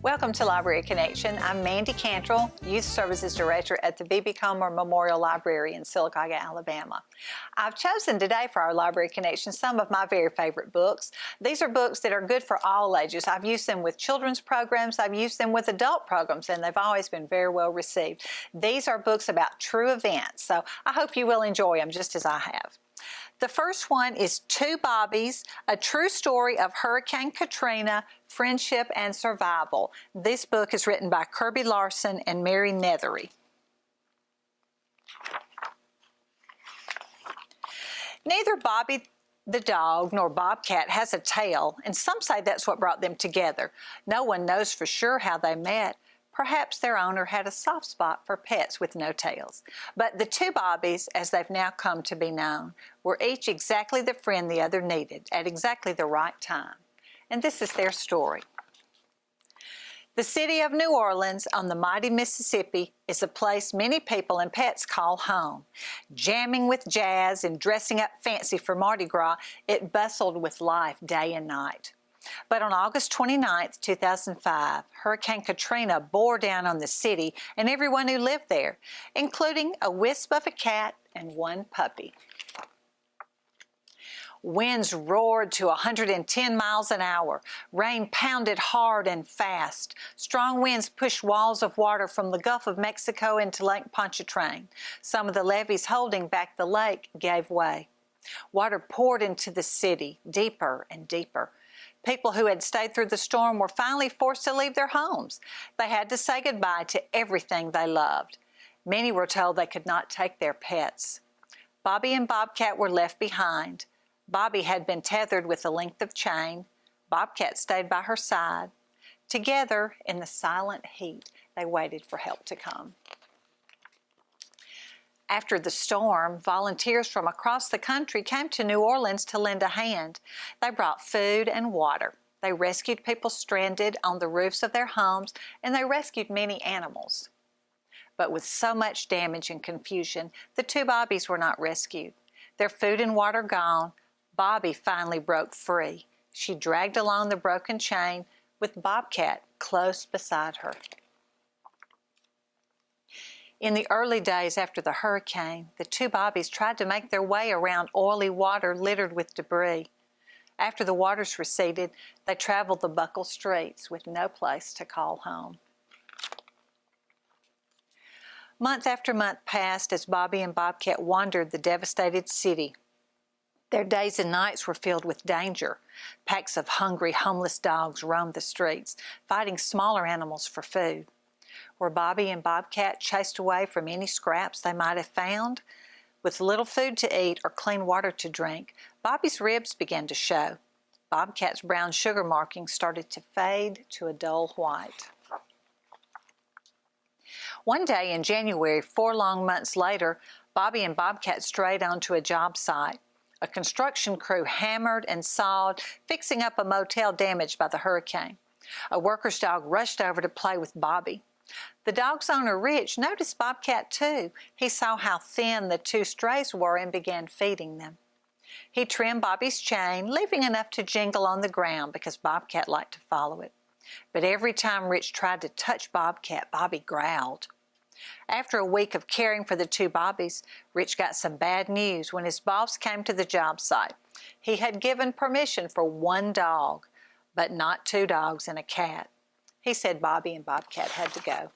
Welcome to Library Connection. I'm Mandi Cantrell, Youth Services Director at the B.B. Comer Memorial Library in Sylacauga, Alabama. I've chosen today for our Library Connection some of my very favorite books. These are books that are good for all ages. I've used them with children's programs, I've used them with adult programs, and they've always been very well received. These are books about true events, so I hope you will enjoy them just as I have. The first one is Two Bobbies, a true story of Hurricane Katrina, friendship, and survival. This book is written by Kirby, Larson, and Mary Nethery. Neither Bobby the dog nor Bobcat has a tail, and some say that's what brought them together. No one knows for sure how they met. Perhaps their owner had a soft spot for pets with no tails. But the two Bobbies, as they've now come to be known, were each exactly the friend the other needed at exactly the right time. And this is their story. The city of New Orleans on the mighty Mississippi is a place many people and pets call home. Jamming with jazz and dressing up fancy for Mardi Gras, it bustled with life day and night. But on August 29, 2005, Hurricane Katrina bore down on the city and everyone who lived there, including a wisp of a cat and one puppy. Winds roared to 110 miles an hour. Rain pounded hard and fast. Strong winds pushed walls of water from the Gulf of Mexico into Lake Pontchartrain. Some of the levees holding back the lake gave way. Water poured into the city, deeper and deeper. People who had stayed through the storm were finally forced to leave their homes. They had to say goodbye to everything they loved. Many were told they could not take their pets. Bobby and Bobcat were left behind. Bobby had been tethered with a length of chain. Bobcat stayed by her side. Together, in the silent heat, they waited for help to come. After the storm, volunteers from across the country came to New Orleans to lend a hand. They brought food and water. They rescued people stranded on the roofs of their homes, and they rescued many animals. But with so much damage and confusion, the two Bobbies were not rescued. Their food and water gone, Bobby finally broke free. She dragged along the broken chain with Bobcat close beside her. In the early days after the hurricane, the two Bobbies tried to make their way around oily water littered with debris. After the waters receded, they traveled the buckled streets with no place to call home. Month after month passed as Bobby and Bobcat wandered the devastated city. Their days and nights were filled with danger. Packs of hungry, homeless dogs roamed the streets, fighting smaller animals for food. Were Bobby and Bobcat chased away from any scraps they might have found? With little food to eat or clean water to drink, Bobby's ribs began to show. Bobcat's brown sugar markings started to fade to a dull white. One day in January, 4 long months later, Bobby and Bobcat strayed onto a job site. A construction crew hammered and sawed, fixing up a motel damaged by the hurricane. A worker's dog rushed over to play with Bobby. The dog's owner, Rich, noticed Bobcat too. He saw how thin the two strays were and began feeding them. He trimmed Bobby's chain, leaving enough to jingle on the ground because Bobcat liked to follow it. But every time Rich tried to touch Bobcat, Bobby growled. After a week of caring for the two Bobbies, Rich got some bad news when his boss came to the job site. He had given permission for 1 dog, but not 2 dogs and a cat. He said Bobby and Bobcat had to go.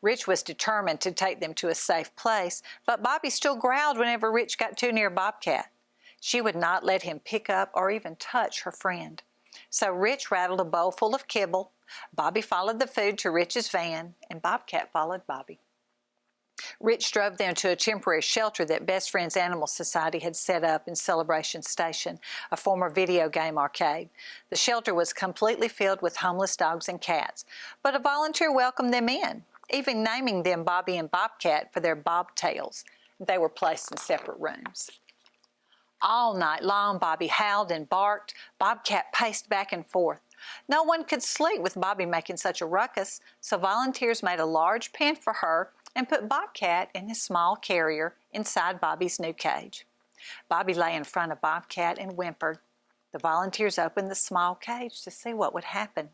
Rich was determined to take them to a safe place, but Bobby still growled whenever Rich got too near Bobcat. She would not let him pick up or even touch her friend. So Rich rattled a bowl full of kibble. Bobby followed the food to Rich's van, and Bobcat followed Bobby. Rich drove them to a temporary shelter that Best Friends Animal Society had set up in Celebration Station, a former video game arcade. The shelter was completely filled with homeless dogs and cats, but a volunteer welcomed them in, even naming them Bobby and Bobcat for their bobtails. They were placed in separate rooms. All night long, Bobby howled and barked. Bobcat paced back and forth. No one could sleep with Bobby making such a ruckus, so volunteers made a large pen for her and put Bobcat in his small carrier inside Bobby's new cage. Bobby lay in front of Bobcat and whimpered. The volunteers opened the small cage to see what would happen.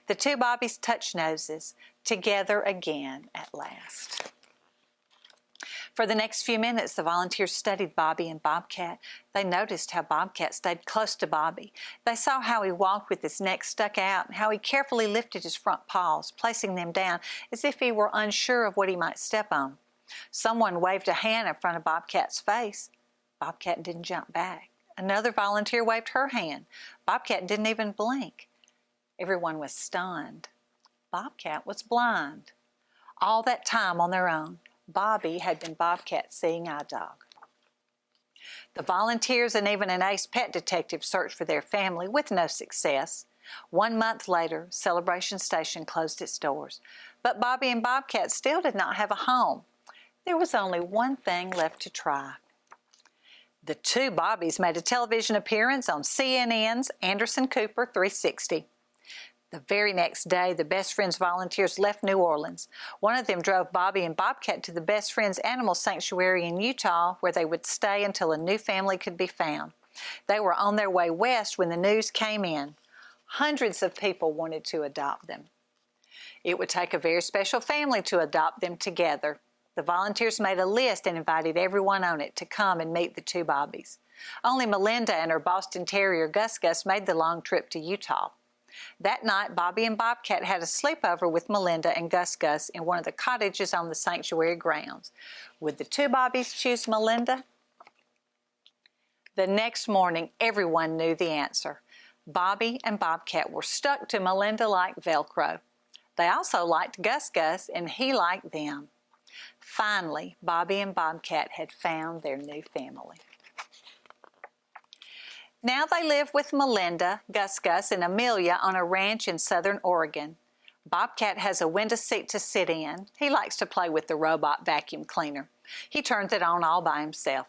The two Bobbies touched noses, together again at last. For the next few minutes, the volunteers studied Bobby and Bobcat. They noticed how Bobcat stayed close to Bobby. They saw how he walked with his neck stuck out and how he carefully lifted his front paws, placing them down as if he were unsure of what he might step on. Someone waved a hand in front of Bobcat's face. Bobcat didn't jump back. Another volunteer waved her hand. Bobcat didn't even blink. Everyone was stunned. Bobcat was blind. All that time on their own, Bobby had been Bobcat's seeing eye dog. The volunteers and even an ace pet detective searched for their family with no success. 1 month later, Celebration Station closed its doors. But Bobby and Bobcat still did not have a home. There was only one thing left to try. The two Bobbies made a television appearance on CNN's Anderson Cooper 360. The very next day, the Best Friends volunteers left New Orleans. One of them drove Bobby and Bobcat to the Best Friends Animal Sanctuary in Utah, where they would stay until a new family could be found. They were on their way west when the news came in. Hundreds of people wanted to adopt them. It would take a very special family to adopt them together. The volunteers made a list and invited everyone on it to come and meet the two Bobbies. Only Melinda and her Boston Terrier Gus Gus made the long trip to Utah. That night, Bobby and Bobcat had a sleepover with Melinda and Gus Gus in one of the cottages on the sanctuary grounds. Would the two Bobbies choose Melinda? The next morning, everyone knew the answer. Bobby and Bobcat were stuck to Melinda like Velcro. They also liked Gus Gus, and he liked them. Finally, Bobby and Bobcat had found their new family. Now they live with Melinda, Gus Gus, and Amelia on a ranch in southern Oregon. Bobcat has a window seat to sit in. He likes to play with the robot vacuum cleaner. He turns it on all by himself.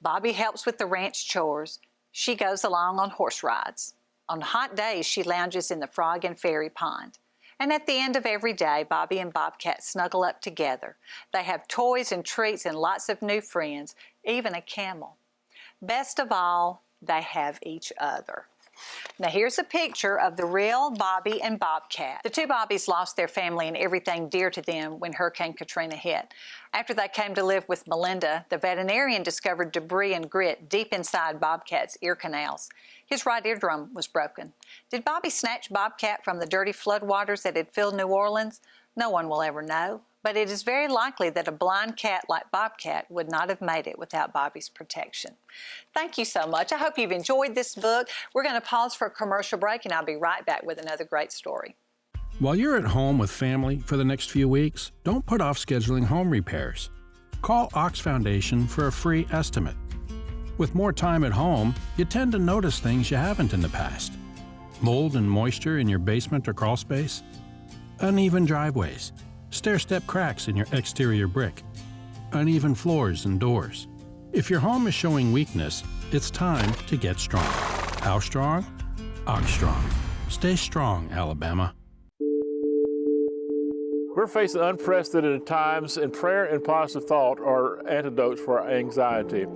Bobby helps with the ranch chores. She goes along on horse rides. On hot days, she lounges in the frog and fairy pond. And at the end of every day, Bobby and Bobcat snuggle up together. They have toys and treats and lots of new friends, even a camel. Best of all, they have each other. Now here's a picture of the real Bobby and Bobcat. The two Bobbies lost their family and everything dear to them when Hurricane Katrina hit. After they came to live with Melinda, the veterinarian discovered debris and grit deep inside Bobcat's ear canals. His right eardrum was broken. Did Bobby snatch Bobcat from the dirty floodwaters that had filled New Orleans? No one will ever know, but it is very likely that a blind cat like Bobcat would not have made it without Bobby's protection. Thank you so much. I hope you've enjoyed this book. We're going to pause for a commercial break, and I'll be right back with another great story. While you're at home with family for the next few weeks, don't put off scheduling home repairs. Call Ox Foundation for a free estimate. With more time at home, you tend to notice things you haven't in the past. Mold and moisture in your basement or crawl space, uneven driveways, stair-step cracks in your exterior brick, uneven floors and doors. If your home is showing weakness, it's time to get strong. How strong? Ox Strong. Stay strong, Alabama. We're facing unprecedented times, and prayer and positive thought are antidotes for our anxiety.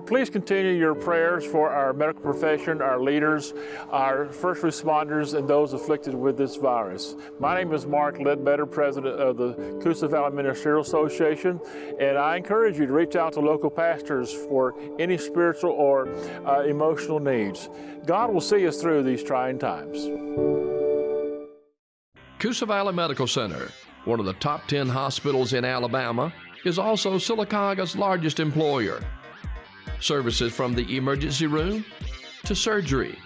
Please continue your prayers for our medical profession, our leaders, our first responders, and those afflicted with this virus. My name is Mark Ledbetter, president of the Coosa Valley Ministerial Association, and I encourage you to reach out to local pastors for any spiritual or emotional needs. God will see us through these trying times. Coosa Valley Medical Center, one of the top 10 hospitals in Alabama, is also Sylacauga's largest employer. Services from the emergency room, to surgery,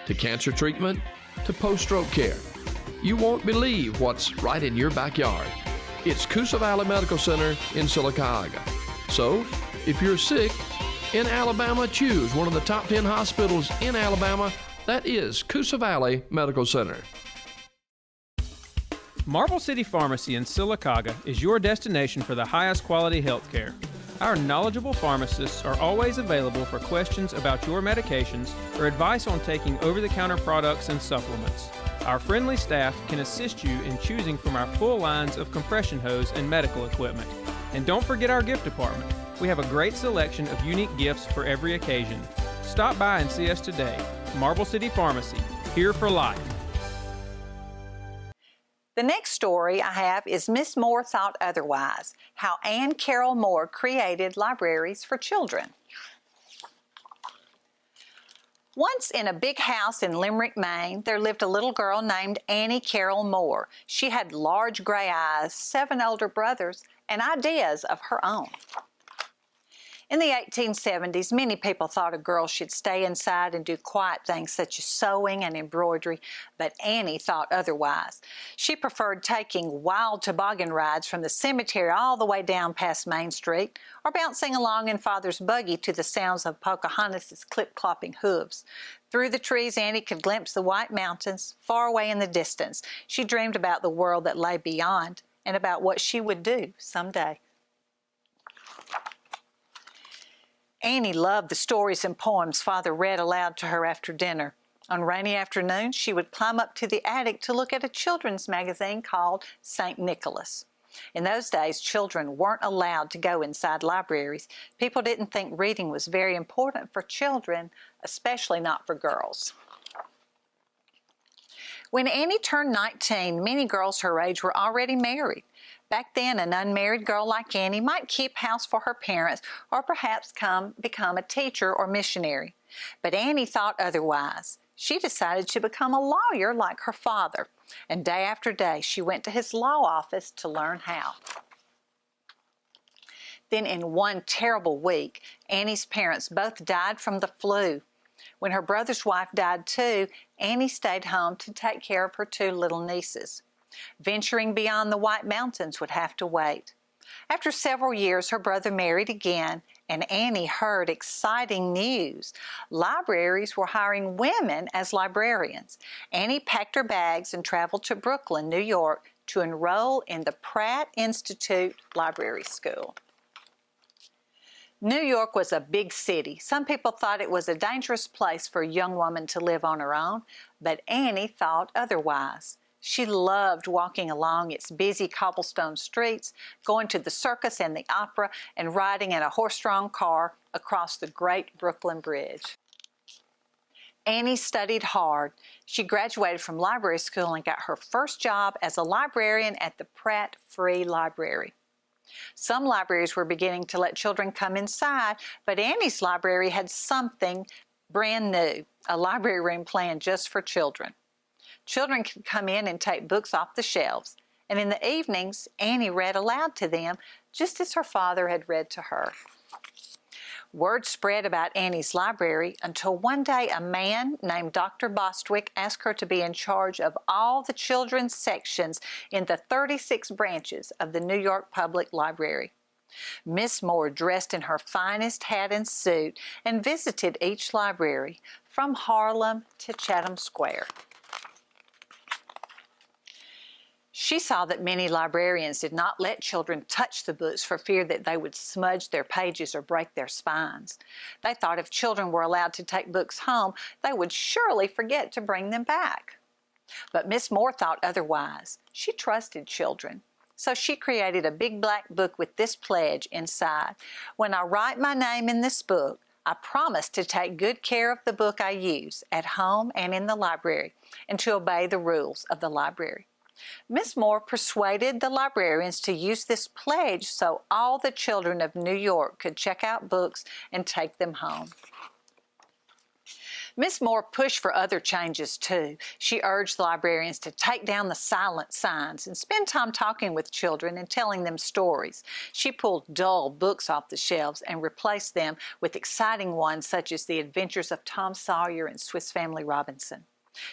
to cancer treatment, to post-stroke care. You won't believe what's right in your backyard. It's Coosa Valley Medical Center in Sylacauga. So, if you're sick in Alabama, choose one of the top 10 hospitals in Alabama. That is Coosa Valley Medical Center. Marble City Pharmacy in Sylacauga is your destination for the highest quality health care. Our knowledgeable pharmacists are always available for questions about your medications or advice on taking over-the-counter products and supplements. Our friendly staff can assist you in choosing from our full lines of compression hose and medical equipment. And don't forget our gift department. We have a great selection of unique gifts for every occasion. Stop by and see us today. Marble City Pharmacy, here for life. The next story I have is Miss Moore Thought Otherwise, how Anne Carroll Moore created libraries for children. Once in a big house in Limerick, Maine, there lived a little girl named Annie Carroll Moore. She had large gray eyes, 7 older brothers, and ideas of her own. In the 1870s, many people thought a girl should stay inside and do quiet things such as sewing and embroidery, but Annie thought otherwise. She preferred taking wild toboggan rides from the cemetery all the way down past Main Street, or bouncing along in Father's buggy to the sounds of Pocahontas's clip-clopping hooves. Through the trees, Annie could glimpse the white mountains far away in the distance. She dreamed about the world that lay beyond and about what she would do someday. Annie loved the stories and poems Father read aloud to her after dinner. On rainy afternoons, she would climb up to the attic to look at a children's magazine called St. Nicholas. In those days, children weren't allowed to go inside libraries. People didn't think reading was very important for children, especially not for girls. When Annie turned 19, many girls her age were already married. Back then, an unmarried girl like Annie might keep house for her parents or perhaps become a teacher or missionary. But Annie thought otherwise. She decided to become a lawyer like her father, and day after day she went to his law office to learn how. Then in one terrible week, Annie's parents both died from the flu. When her brother's wife died too, Annie stayed home to take care of her 2 little nieces. Venturing beyond the White Mountains would have to wait. After several years, her brother married again, and Annie heard exciting news. Libraries were hiring women as librarians. Annie packed her bags and traveled to Brooklyn, New York, to enroll in the Pratt Institute Library School. New York was a big city. Some people thought it was a dangerous place for a young woman to live on her own, but Annie thought otherwise. She loved walking along its busy cobblestone streets, going to the circus and the opera, and riding in a horse-drawn car across the great Brooklyn Bridge. Annie studied hard. She graduated from library school and got her first job as a librarian at the Pratt Free Library. Some libraries were beginning to let children come inside, but Annie's library had something brand new, a library room planned just for children. Children could come in and take books off the shelves, and in the evenings, Annie read aloud to them, just as her father had read to her. Word spread about Annie's library until one day a man named Dr. Bostwick asked her to be in charge of all the children's sections in the 36 branches of the New York Public Library. Miss Moore dressed in her finest hat and suit and visited each library, from Harlem to Chatham Square. She saw that many librarians did not let children touch the books for fear that they would smudge their pages or break their spines. They thought if children were allowed to take books home, they would surely forget to bring them back. But Miss Moore thought otherwise. She trusted children. So she created a big black book with this pledge inside. When I write my name in this book, I promise to take good care of the book I use at home and in the library, and to obey the rules of the library. Miss Moore persuaded the librarians to use this pledge so all the children of New York could check out books and take them home. Miss Moore pushed for other changes too. She urged the librarians to take down the silent signs and spend time talking with children and telling them stories. She pulled dull books off the shelves and replaced them with exciting ones such as The Adventures of Tom Sawyer and Swiss Family Robinson.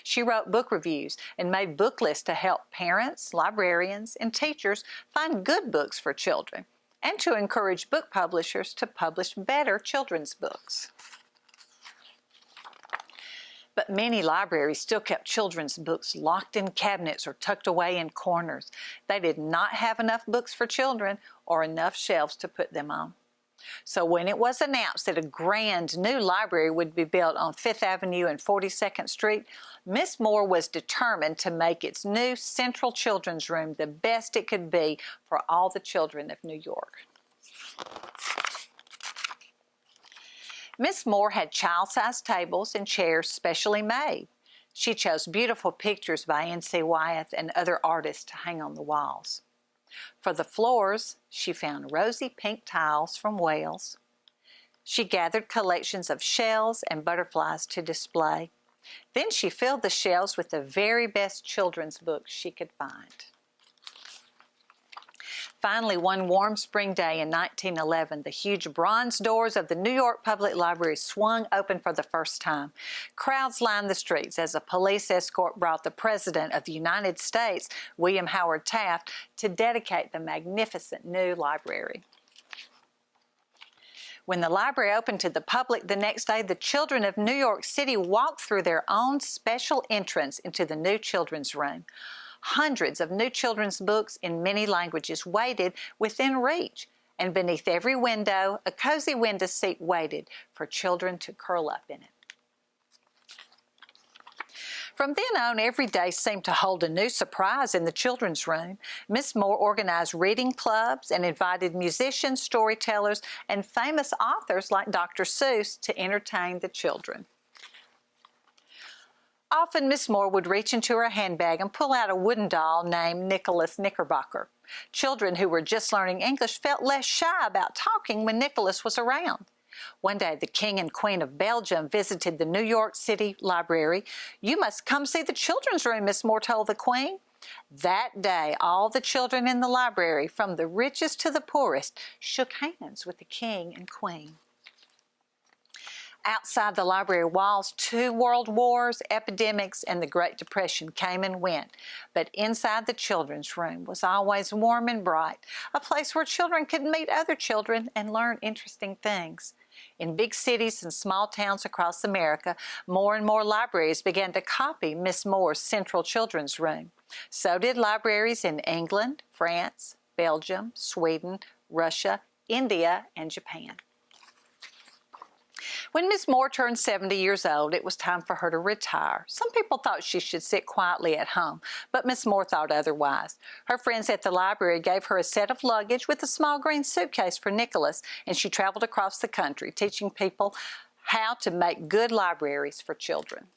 She wrote book reviews and made book lists to help parents, librarians, and teachers find good books for children, and to encourage book publishers to publish better children's books. But many libraries still kept children's books locked in cabinets or tucked away in corners. They did not have enough books for children or enough shelves to put them on. So when it was announced that a grand new library would be built on 5th Avenue and 42nd Street, Miss Moore was determined to make its new Central Children's Room the best it could be for all the children of New York. Miss Moore had child-sized tables and chairs specially made. She chose beautiful pictures by N.C. Wyeth and other artists to hang on the walls. For the floors, she found rosy pink tiles from Wales. She gathered collections of shells and butterflies to display. Then she filled the shelves with the very best children's books she could find. Finally, one warm spring day in 1911, the huge bronze doors of the New York Public Library swung open for the first time. Crowds lined the streets as a police escort brought the President of the United States, William Howard Taft, to dedicate the magnificent new library. When the library opened to the public the next day, the children of New York City walked through their own special entrance into the new children's room. Hundreds of new children's books in many languages waited within reach, and beneath every window, a cozy window seat waited for children to curl up in it. From then on, every day seemed to hold a new surprise in the children's room. Miss Moore organized reading clubs and invited musicians, storytellers, and famous authors like Dr. Seuss to entertain the children. Often, Miss Moore would reach into her handbag and pull out a wooden doll named Nicholas Knickerbocker. Children who were just learning English felt less shy about talking when Nicholas was around. One day, the King and Queen of Belgium visited the New York City Library. "You must come see the children's room," Miss Moore told the Queen. That day, all the children in the library, from the richest to the poorest, shook hands with the King and Queen. Outside the library walls, 2 world wars, epidemics, and the Great Depression came and went. But inside the children's room was always warm and bright, a place where children could meet other children and learn interesting things. In big cities and small towns across America, more and more libraries began to copy Miss Moore's Central Children's Room. So did libraries in England, France, Belgium, Sweden, Russia, India, and Japan. When Miss Moore turned 70 years old, it was time for her to retire. Some people thought she should sit quietly at home, but Miss Moore thought otherwise. Her friends at the library gave her a set of luggage with a small green suitcase for Nicholas, and she traveled across the country teaching people how to make good libraries for children.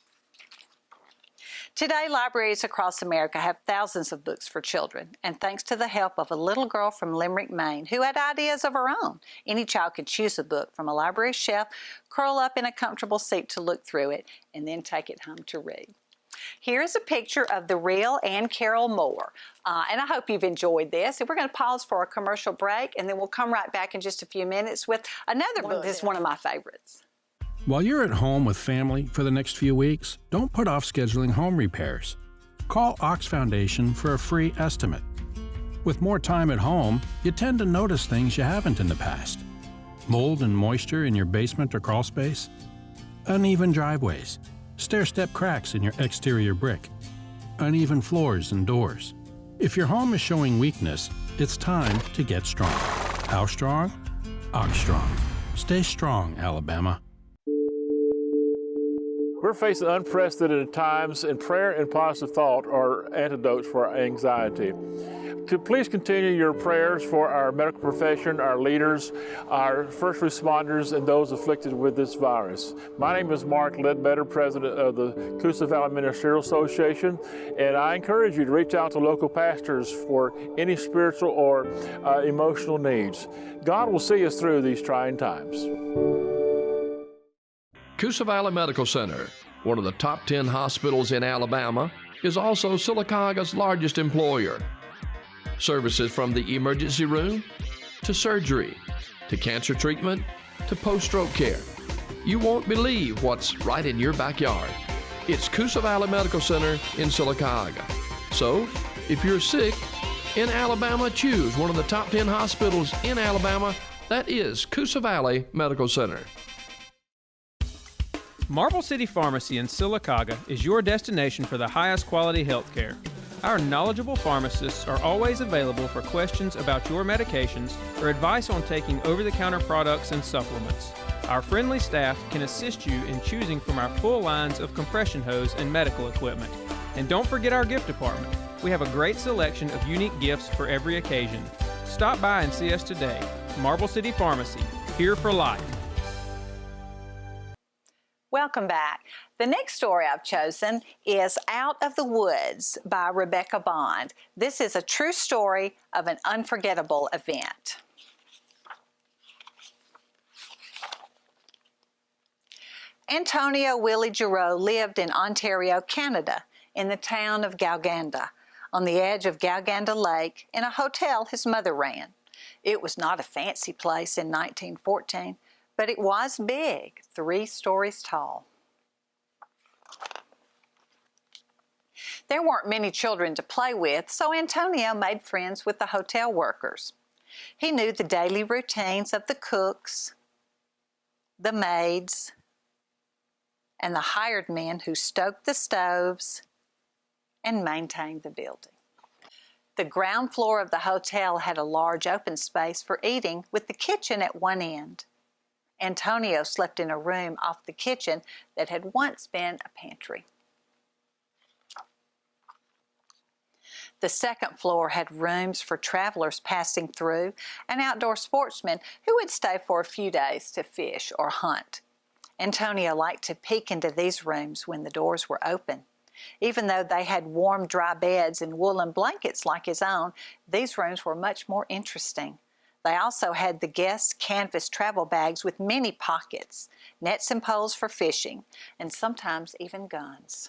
Today, libraries across America have thousands of books for children, and thanks to the help of a little girl from Limerick, Maine, who had ideas of her own, any child could choose a book from a library shelf, curl up in a comfortable seat to look through it, and then take it home to read. Here's a picture of the real Anne Carroll Moore, and I hope you've enjoyed this. And we're going to pause for a commercial break, and then we'll come right back in just a few minutes with another book that's one of my favorites. While you're at home with family for the next few weeks, don't put off scheduling home repairs. Call Ox Foundation for a free estimate. With more time at home, you tend to notice things you haven't in the past. Mold and moisture in your basement or crawl space, uneven driveways, stair-step cracks in your exterior brick, uneven floors and doors. If your home is showing weakness, it's time to get strong. How strong? Ox Strong. Stay strong, Alabama. We're facing unprecedented times, and prayer and positive thought are antidotes for our anxiety. Please continue your prayers for our medical profession, our leaders, our first responders, and those afflicted with this virus. My name is Mark Ledbetter, president of the Coosa Valley Ministerial Association, and I encourage you to reach out to local pastors for any spiritual or emotional needs. God will see us through these trying times. Coosa Valley Medical Center, one of the top 10 hospitals in Alabama, is also Sylacauga's largest employer. Services from the emergency room to surgery to cancer treatment to post-stroke care. You won't believe what's right in your backyard. It's Coosa Valley Medical Center in Sylacauga. So, if you're sick in Alabama, choose one of the top 10 hospitals in Alabama. That is Coosa Valley Medical Center. Marble City Pharmacy in Sylacauga is your destination for the highest quality health care. Our knowledgeable pharmacists are always available for questions about your medications or advice on taking over-the-counter products and supplements. Our friendly staff can assist you in choosing from our full lines of compression hose and medical equipment. And don't forget our gift department. We have a great selection of unique gifts for every occasion. Stop by and see us today. Marble City Pharmacy, here for life. Welcome back. The next story I've chosen is Out of the Woods by Rebecca Bond. This is a true story of an unforgettable event. Antonio Willie Giroux lived in Ontario, Canada, in the town of Galganda, on the edge of Galganda Lake, in a hotel his mother ran. It was not a fancy place in 1914, but it was big, 3 stories tall. There weren't many children to play with, so Antonio made friends with the hotel workers. He knew the daily routines of the cooks, the maids, and the hired men who stoked the stoves and maintained the building. The ground floor of the hotel had a large open space for eating with the kitchen at one end. Antonio slept in a room off the kitchen that had once been a pantry. The second floor had rooms for travelers passing through and outdoor sportsmen who would stay for a few days to fish or hunt. Antonio liked to peek into these rooms when the doors were open. Even though they had warm, dry beds and woolen blankets like his own, these rooms were much more interesting. They also had the guests' canvas travel bags with many pockets, nets and poles for fishing, and sometimes even guns.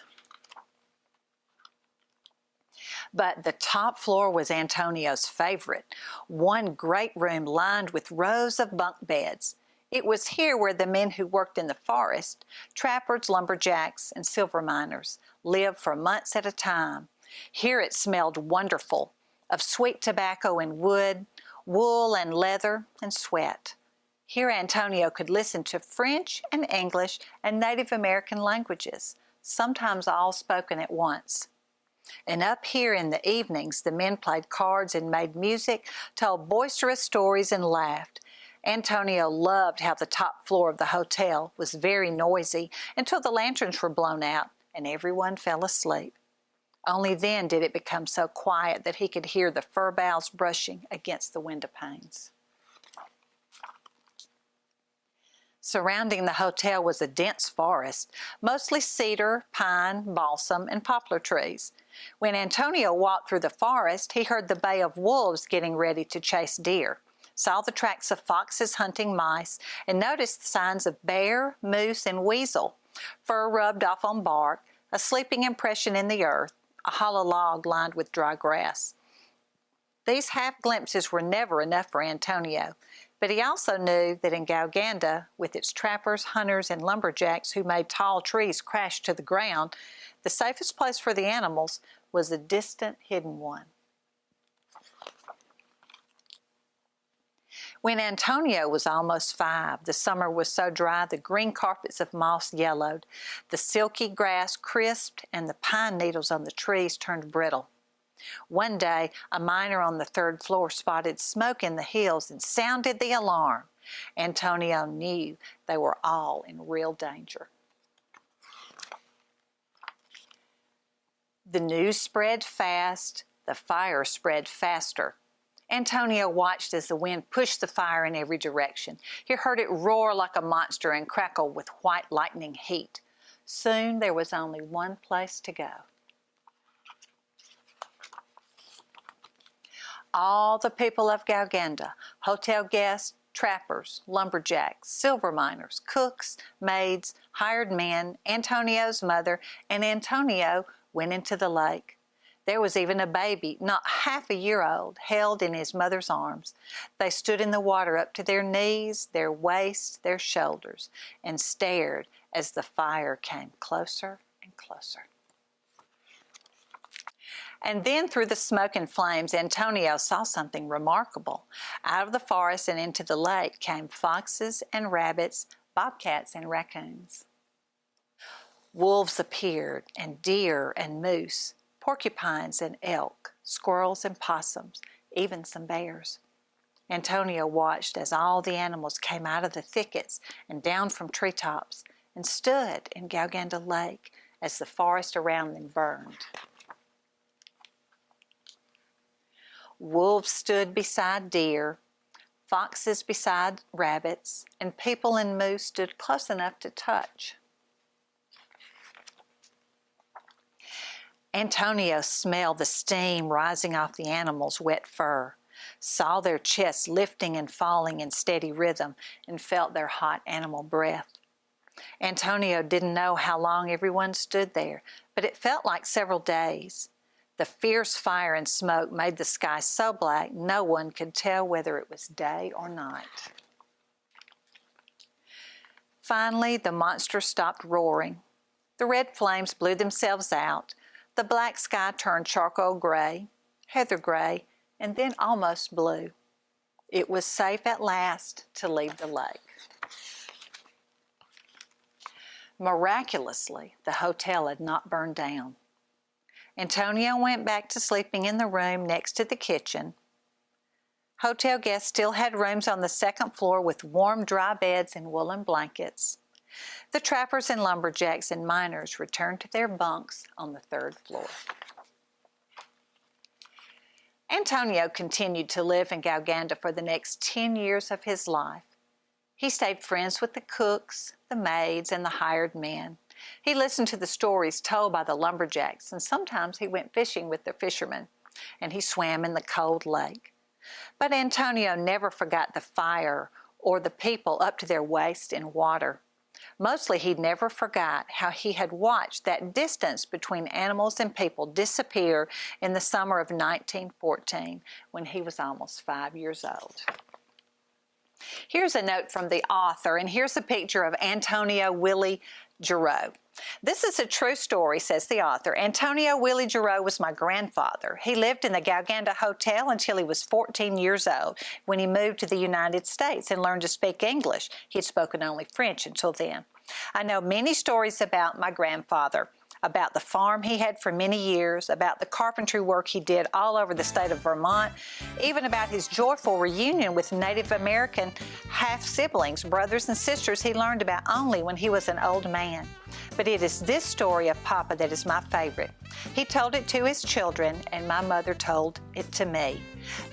But the top floor was Antonio's favorite, one great room lined with rows of bunk beds. It was here where the men who worked in the forest, trappers, lumberjacks, and silver miners, lived for months at a time. Here it smelled wonderful, of sweet tobacco and wood, wool and leather and sweat. Here Antonio could listen to French and English and Native American languages, sometimes all spoken at once. And up here in the evenings, the men played cards and made music, told boisterous stories and laughed. Antonio loved how the top floor of the hotel was very noisy until the lanterns were blown out and everyone fell asleep. Only then did it become so quiet that he could hear the fir boughs brushing against the window panes. Surrounding the hotel was a dense forest, mostly cedar, pine, balsam, and poplar trees. When Antonio walked through the forest, he heard the bay of wolves getting ready to chase deer, saw the tracks of foxes hunting mice, and noticed signs of bear, moose, and weasel, fur rubbed off on bark, a sleeping impression in the earth, a hollow log lined with dry grass. These half-glimpses were never enough for Antonio, but he also knew that in Galganda, with its trappers, hunters, and lumberjacks who made tall trees crash to the ground, the safest place for the animals was a distant, hidden one. When Antonio was almost 5, the summer was so dry the green carpets of moss yellowed, the silky grass crisped, and the pine needles on the trees turned brittle. One day, a miner on the 3rd floor spotted smoke in the hills and sounded the alarm. Antonio knew they were all in real danger. The news spread fast, the fire spread faster. Antonio watched as the wind pushed the fire in every direction. He heard it roar like a monster and crackle with white lightning heat. Soon there was only one place to go. All the people of Galganda, hotel guests, trappers, lumberjacks, silver miners, cooks, maids, hired men, Antonio's mother, and Antonio went into the lake. There was even a baby, not half a year old, held in his mother's arms. They stood in the water up to their knees, their waists, their shoulders, and stared as the fire came closer and closer. And then through the smoke and flames, Antonio saw something remarkable. Out of the forest and into the lake came foxes and rabbits, bobcats and raccoons. Wolves appeared, and deer and moose, porcupines and elk, squirrels and possums, even some bears. Antonio watched as all the animals came out of the thickets and down from treetops and stood in Galganda Lake as the forest around them burned. Wolves stood beside deer, foxes beside rabbits, and people and moose stood close enough to touch. Antonio smelled the steam rising off the animals' wet fur, saw their chests lifting and falling in steady rhythm, and felt their hot animal breath. Antonio didn't know how long everyone stood there, but it felt like several days. The fierce fire and smoke made the sky so black no one could tell whether it was day or night. Finally, the monster stopped roaring. The red flames blew themselves out. The black sky turned charcoal gray, heather gray, and then almost blue. It was safe at last to leave the lake. Miraculously, the hotel had not burned down. Antonio went back to sleeping in the room next to the kitchen. Hotel guests still had rooms on the second floor with warm, dry beds and woolen blankets. The trappers and lumberjacks and miners returned to their bunks on the third floor. Antonio continued to live in Gauganda for the next 10 years of his life. He stayed friends with the cooks, the maids, and the hired men. He listened to the stories told by the lumberjacks, and sometimes he went fishing with the fishermen, and he swam in the cold lake. But Antonio never forgot the fire or the people up to their waist in water. Mostly he never forgot how he had watched that distance between animals and people disappear in the summer of 1914 when he was almost 5 years old. Here's a note from the author, and here's a picture of Antonio Willie Giroux. This is a true story, says the author. Antonio Willie Giroux was my grandfather. He lived in the Gauganda Hotel until he was 14 years old when he moved to the United States and learned to speak English. He had spoken only French until then. I know many stories about my grandfather, about the farm he had for many years, about the carpentry work he did all over the state of Vermont, even about his joyful reunion with Native American half-siblings, brothers and sisters he learned about only when he was an old man. But it is this story of Papa that is my favorite. He told it to his children, and my mother told it to me.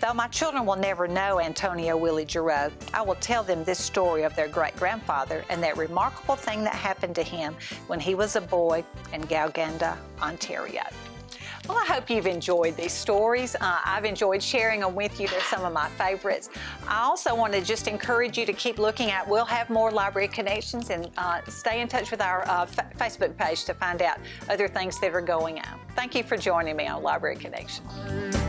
Though my children will never know Antonio Willie Giroux, I will tell them this story of their great-grandfather and that remarkable thing that happened to him when he was a boy in Gauganda, Ontario. Well, I hope you've enjoyed these stories. I've enjoyed sharing them with you. They're some of my favorites. I also want to just encourage you to keep looking at, we'll have more Library Connections, and stay in touch with our Facebook page to find out other things that are going on. Thank you for joining me on Library Connections.